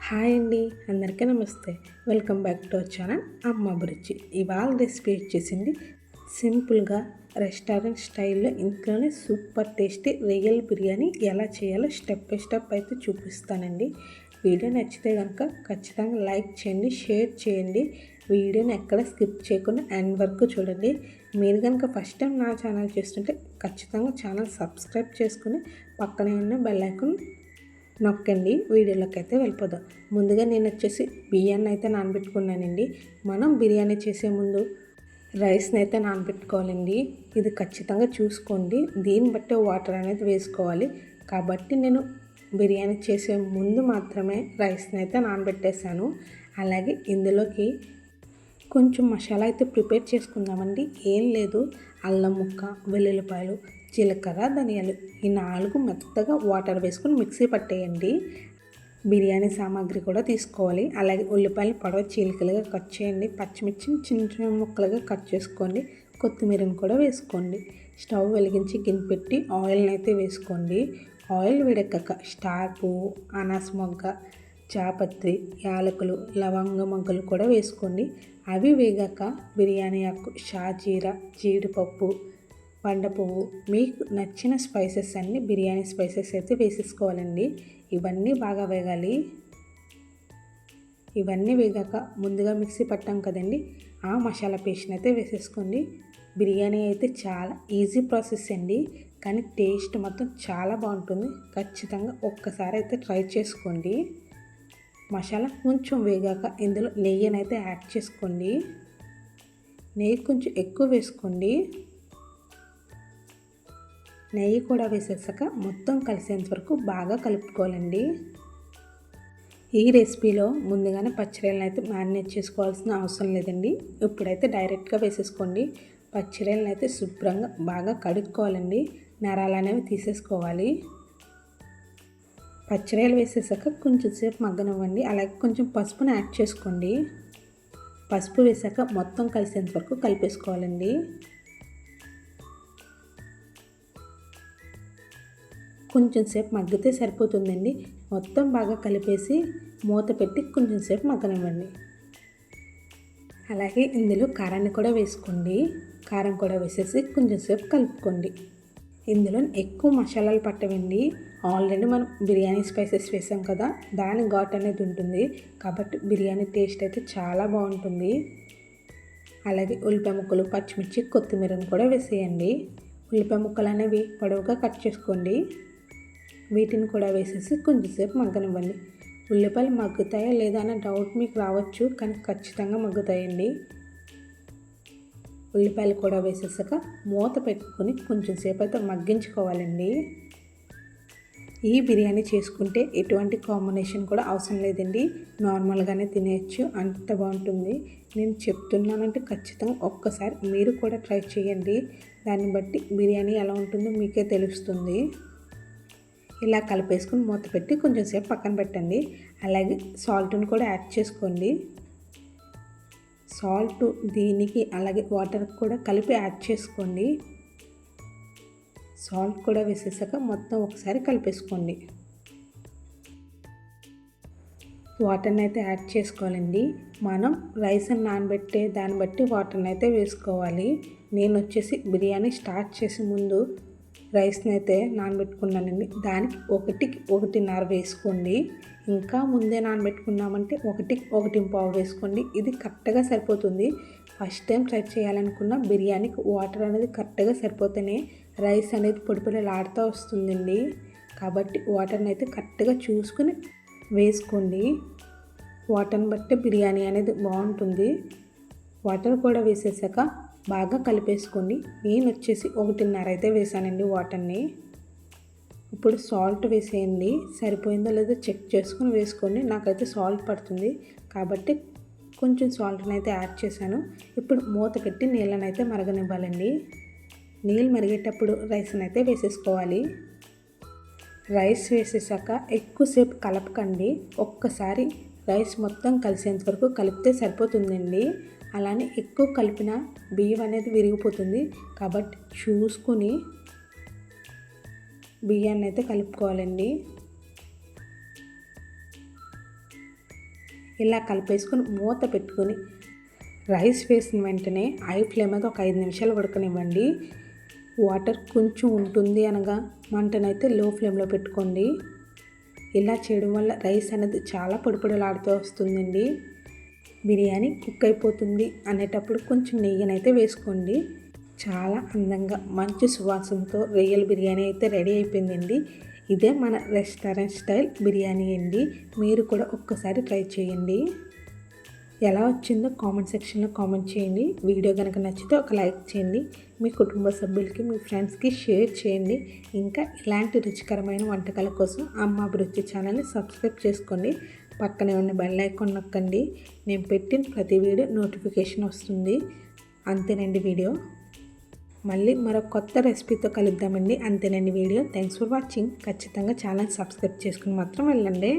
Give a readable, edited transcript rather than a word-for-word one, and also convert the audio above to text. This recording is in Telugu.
హాయ్ అండి, అందరికీ నమస్తే. Welcome back to our channel అమ్మ అభిరుచి. ఇవాళ రెసిపీ వచ్చేసింది సింపుల్గా రెస్టారెంట్ స్టైల్లో ఇంట్లోనే సూపర్ టేస్టీ రొయ్యల బిర్యానీ ఎలా చేయాలో స్టెప్ బై స్టెప్ అయితే చూపిస్తానండి. వీడియో నచ్చితే కనుక ఖచ్చితంగా లైక్ చేయండి, షేర్ చేయండి. వీడియోని ఎక్కడ స్కిప్ చేయకుండా ఎండ్ వరకు చూడండి. మీరు కనుక ఫస్ట్ టైం నా ఛానల్ చూస్తుంటే ఖచ్చితంగా ఛానల్ సబ్స్క్రైబ్ చేసుకుని పక్కనే ఉన్న బెల్ ఐకాన్ నొక్కండి. వీడియోలోకి అయితే వెళ్ళిపోదాం. ముందుగా నేను వచ్చేసి బియ్యాన్ని అయితే నానబెట్టుకున్నానండి. మనం బిర్యానీ చేసే ముందు రైస్ని అయితే నానబెట్టుకోవాలండి. ఇది ఖచ్చితంగా చూసుకోండి. దీన్ని బట్టి వాటర్ అనేది వేసుకోవాలి. కాబట్టి నేను బిర్యానీ చేసే ముందు మాత్రమే రైస్ని అయితే నానబెట్టేశాను. అలాగే ఇందులోకి కొంచెం మసాలా అయితే ప్రిపేర్ చేసుకుందామండి. ఏం లేదు, అల్లం ముక్క, వెల్లుల్లిపాయలు, జీలకర్ర, ధనియాలు ఈ 4 మెత్తగా వాటర్ వేసుకొని మిక్సీ పట్టేయండి. బిర్యానీ సామాగ్రి కూడా తీసుకోవాలి. అలాగే ఉల్లిపాయలు పొడవు చీలికలుగా కట్ చేయండి. పచ్చిమిర్చిని చిన్న చిన్న ముక్కలుగా కట్ చేసుకోండి. కొత్తిమీరని కూడా వేసుకోండి. స్టవ్ వెలిగించి గిన్నె పెట్టి ఆయిల్ని అయితే వేసుకోండి. ఆయిల్ వేడెక్కాక స్టార్ పువ్వు, అనాస మొగ్గ, జాపత్రి, యాలకులు, లవంగ మొగ్గలు కూడా వేసుకోండి. అవి వేగాక బిర్యానీ ఆకు, షాజీరా, జీడిపప్పు, పండ పువ్వు, మీకు నచ్చిన స్పైసెస్ అన్నీ బిర్యానీ స్పైసెస్ అయితే వేసేసుకోవాలండి. ఇవన్నీ బాగా వేగాలి. ఇవన్నీ వేగాక ముందుగా మిక్సీ పట్టాం కదండి, ఆ మసాలా పేస్ట్ని అయితే వేసేసుకోండి. బిర్యానీ అయితే చాలా ఈజీ ప్రాసెస్ అండి, కానీ టేస్ట్ మాత్రం చాలా బాగుంటుంది. ఖచ్చితంగా ఒక్కసారి అయితే ట్రై చేసుకోండి. మసాలా కొంచెం వేగాక ఇందులో నెయ్యిని అయితే యాడ్ చేసుకోండి. నెయ్యి కొంచెం ఎక్కువ వేసుకోండి. నెయ్యి కూడా వేసేసాక మొత్తం కలిసేంత వరకు బాగా కలుపుకోవాలండి. ఈ రెసిపీలో ముందుగానే పచ్చిరొయ్యలను అయితే మ్యారినేట్ చేసుకోవాల్సిన అవసరం లేదండి. ఇప్పుడైతే డైరెక్ట్గా వేసేసుకోండి. పచ్చిరొయ్యలను అయితే శుభ్రంగా బాగా కడుక్కోవాలండి. నరాలు అనేవి తీసేసుకోవాలి. పచ్చిరొయ్యలు వేసేసాక కొంచెం సేపు మగ్గనివ్వండి. అలాగే కొంచెం పసుపుని యాడ్ చేసుకోండి. పసుపు వేసాక మొత్తం కలిసేంత వరకు కలిపేసుకోవాలండి. కొంచెం సేపు మగ్గితే సరిపోతుందండి. మొత్తం బాగా కలిపేసి మూత పెట్టి కొంచెం సేపు మగ్గనివ్వండి. అలాగే ఇందులో కారాన్ని కూడా వేసుకోండి. కారం కూడా వేసేసి కొంచెం సేపు కలుపుకోండి. ఇందులో ఎక్కువ మసాలాలు పట్టవండి. ఆల్రెడీ మనం బిర్యానీ స్పైసెస్ వేసాం కదా, దాని ఘాట్ అనేది ఉంటుంది. కాబట్టి బిర్యానీ టేస్ట్ అయితే చాలా బాగుంటుంది. అలాగే ఉల్లిపాయ ముక్కలు, పచ్చిమిర్చి, కొత్తిమీరను కూడా వేసేయండి. ఉల్లిపాయ ముక్కలు అనేవి పొడవుగా కట్ చేసుకోండి. వీటిని కూడా వేసేసి కొంచెంసేపు మగ్గనివ్వండి. ఉల్లిపాయలు మగ్గుతాయా లేదా అనే డౌట్ మీకు రావచ్చు, కానీ ఖచ్చితంగా మగ్గుతాయండి. ఉల్లిపాయలు కూడా వేసేసాక మూత పెట్టుకొని కొంచెం సేపు అయితే మగ్గించుకోవాలండి. ఈ బిర్యానీ చేసుకుంటే ఎటువంటి కాంబినేషన్ కూడా అవసరం లేదండి. నార్మల్గానే తినేయచ్చు, అంత బాగుంటుంది. నేను చెప్తున్నానంటే ఖచ్చితంగా ఒక్కసారి మీరు కూడా ట్రై చేయండి. దాన్ని బట్టి బిర్యానీ ఎలా ఉంటుందో మీకే తెలుస్తుంది. ఇలా కలిపేసుకుని మూత పెట్టి కొంచెం సేపు పక్కన పెట్టండి. అలాగే సాల్ట్ని కూడా యాడ్ చేసుకోండి. సాల్ట్ దీనికి అలాగే వాటర్ కూడా కలిపి యాడ్ చేసుకోండి. సాల్ట్ కూడా వేసేసాక మొత్తం ఒకసారి కలిపేసుకోండి. వాటర్ని అయితే యాడ్ చేసుకోవాలండి. మనం రైస్ని నానబెట్టే దాన్ని బట్టి వాటర్ని అయితే వేసుకోవాలి. నేను వచ్చేసి బిర్యానీ స్టార్ట్ చేసే ముందు రైస్ని అయితే నానబెట్టుకున్నానండి. దానికి 1కి 1.5 వేసుకోండి. ఇంకా ముందే నానబెట్టుకున్నామంటే 1కి 1.5 వేసుకోండి. ఇది కరెక్ట్గా సరిపోతుంది. ఫస్ట్ టైం ట్రై చేయాలనుకున్న బిర్యానీకి వాటర్ అనేది కరెక్ట్గా సరిపోతేనే రైస్ అనేది పొడిలాడుతూ వస్తుందండి. కాబట్టి వాటర్ని అయితే కరెక్ట్గా చూసుకుని వేసుకోండి. వాటర్ని బట్టి బిర్యానీ అనేది బాగుంటుంది. వాటర్ కూడా వేసేసాక బాగా కలిపేసుకోండి. నేను వచ్చేసి 1.5 అయితే వేసానండి వాటర్ని. ఇప్పుడు సాల్ట్ వేసేయండి. సరిపోయిందో లేదో చెక్ చేసుకుని వేసుకోండి. నాకైతే సాల్ట్ పడుతుంది కాబట్టి కొంచెం సాల్ట్ని అయితే యాడ్ చేశాను. ఇప్పుడు మూత పెట్టి నీళ్ళని అయితే మరగనివ్వాలండి. నీళ్ళు మరిగేటప్పుడు రైస్ని అయితే వేసేసుకోవాలి. రైస్ వేసేసాక ఎక్కువసేపు కలపకండి. ఒక్కసారి రైస్ మొత్తం కలిసేంత వరకు కలిపితే సరిపోతుందండి. అలానే ఎక్కువ కలిపిన బియ్యం అనేది విరిగిపోతుంది. కాబట్టి చూసుకుని బియ్యాన్ని అయితే కలుపుకోవాలండి. ఇలా కలిపేసుకొని మూత పెట్టుకొని రైస్ వేసిన వెంటనే హై ఫ్లేమ్ మీద ఒక 5 నిమిషాలు ఉడకనివ్వండి. వాటర్ కొంచెం ఉంటుంది అనగా మంటనైతే లో ఫ్లేమ్లో పెట్టుకోండి. ఇలా చేయడం వల్ల రైస్ అనేది చాలా పొడిపొడిలాడుతూ వస్తుందండి. బిర్యానీ కుక్ అయిపోతుంది అనేటప్పుడు కొంచెం నెయ్యినైతే వేసుకోండి. చాలా అందంగా మంచి సువాసనతో రొయ్యల బిర్యానీ అయితే రెడీ అయిపోయిందండి. ఇదే మన రెస్టారెంట్ స్టైల్ బిర్యానీ అండి. మీరు కూడా ఒక్కసారి ట్రై చేయండి. ఎలా వచ్చిందో కామెంట్ సెక్షన్లో కామెంట్ చేయండి. వీడియో కనుక నచ్చితే ఒక లైక్ చేయండి. మీ కుటుంబ సభ్యులకి, మీ ఫ్రెండ్స్కి షేర్ చేయండి. ఇంకా ఇలాంటి రుచికరమైన వంటకాల కోసం అమ్మ అభిరుచి ఛానల్ని సబ్స్క్రైబ్ చేసుకోండి. పక్కనే ఉన్న బెల్ ఐకాన్ నొక్కండి. నేను పెట్టిన ప్రతి వీడియో నోటిఫికేషన్ వస్తుంది. అంతేనండి వీడియో. మళ్ళీ మరో కొత్త రెసిపీతో కలుద్దామండి. అంతేనండి వీడియో. Thanks for watching. ఖచ్చితంగా ఛానల్ సబ్స్క్రైబ్ చేసుకుని మాత్రం వెళ్ళండి.